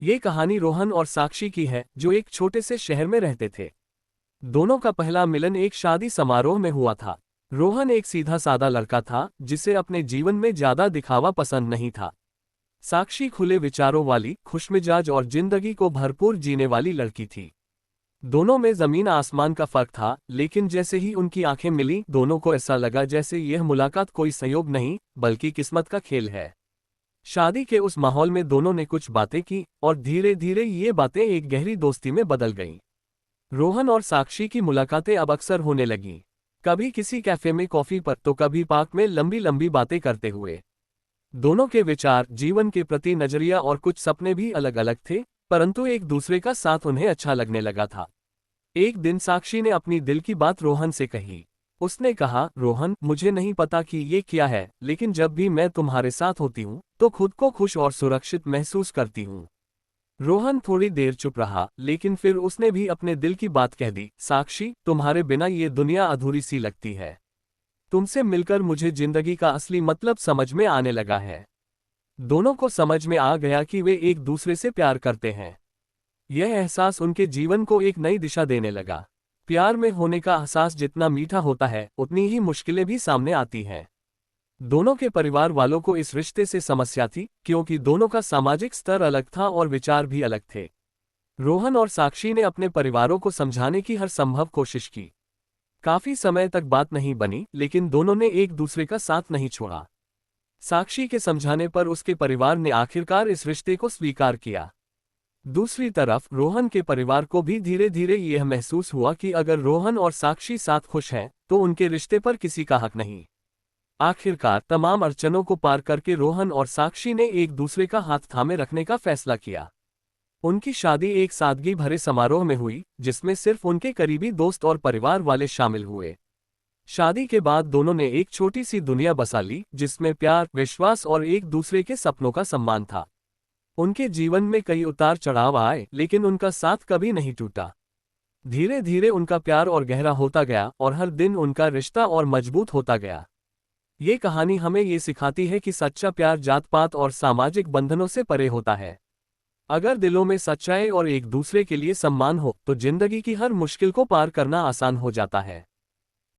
ये कहानी रोहन और साक्षी की है, जो एक छोटे से शहर में रहते थे। दोनों का पहला मिलन एक शादी समारोह में हुआ था। रोहन एक सीधा सादा लड़का था, जिसे अपने जीवन में ज्यादा दिखावा पसंद नहीं था। साक्षी खुले विचारों वाली, खुशमिजाज और जिंदगी को भरपूर जीने वाली लड़की थी। दोनों में जमीन आसमान का फर्क था, लेकिन जैसे ही उनकी आंखें मिली, दोनों को ऐसा लगा जैसे यह मुलाकात कोई संयोग नहीं, बल्कि किस्मत का खेल है। शादी के उस माहौल में दोनों ने कुछ बातें की, और धीरे धीरे ये बातें एक गहरी दोस्ती में बदल गईं। रोहन और साक्षी की मुलाकातें अब अक्सर होने लगीं। कभी किसी कैफे में कॉफी पर, तो कभी पार्क में लंबी लंबी बातें करते हुए। दोनों के विचार, जीवन के प्रति नजरिया और कुछ सपने भी अलग अलग थे, परंतु एक दूसरे का साथ उन्हें अच्छा लगने लगा था। एक दिन साक्षी ने अपनी दिल की बात रोहन से कही। उसने कहा, रोहन, मुझे नहीं पता कि ये क्या है, लेकिन जब भी मैं तुम्हारे साथ होती हूँ तो खुद को खुश और सुरक्षित महसूस करती हूँ। रोहन थोड़ी देर चुप रहा, लेकिन फिर उसने भी अपने दिल की बात कह दी। साक्षी, तुम्हारे बिना ये दुनिया अधूरी सी लगती है। तुमसे मिलकर मुझे जिंदगी का असली मतलब समझ में आने लगा है। दोनों को समझ में आ गया कि वे एक दूसरे से प्यार करते हैं। यह एहसास उनके जीवन को एक नई दिशा देने लगा। प्यार में होने का एहसास जितना मीठा होता है, उतनी ही मुश्किलें भी सामने आती हैं। दोनों के परिवार वालों को इस रिश्ते से समस्या थी, क्योंकि दोनों का सामाजिक स्तर अलग था और विचार भी अलग थे। रोहन और साक्षी ने अपने परिवारों को समझाने की हर संभव कोशिश की। काफी समय तक बात नहीं बनी, लेकिन दोनों ने एक दूसरे का साथ नहीं छोड़ा। साक्षी के समझाने पर उसके परिवार ने आखिरकार इस रिश्ते को स्वीकार किया। दूसरी तरफ रोहन के परिवार को भी धीरे धीरे यह महसूस हुआ कि अगर रोहन और साक्षी साथ खुश हैं, तो उनके रिश्ते पर किसी का हक नहीं। आखिरकार तमाम अड़चनों को पार करके रोहन और साक्षी ने एक दूसरे का हाथ थामे रखने का फैसला किया। उनकी शादी एक सादगी भरे समारोह में हुई, जिसमें सिर्फ उनके करीबी दोस्त और परिवार वाले शामिल हुए। शादी के बाद दोनों ने एक छोटी सी दुनिया बसा ली, जिसमें प्यार, विश्वास और एक दूसरे के सपनों का सम्मान था। उनके जीवन में कई उतार चढ़ाव आए, लेकिन उनका साथ कभी नहीं टूटा। धीरे धीरे उनका प्यार और गहरा होता गया, और हर दिन उनका रिश्ता और मजबूत होता गया। ये कहानी हमें ये सिखाती है कि सच्चा प्यार जात पात और सामाजिक बंधनों से परे होता है। अगर दिलों में सच्चाई और एक दूसरे के लिए सम्मान हो, तो जिंदगी की हर मुश्किल को पार करना आसान हो जाता है।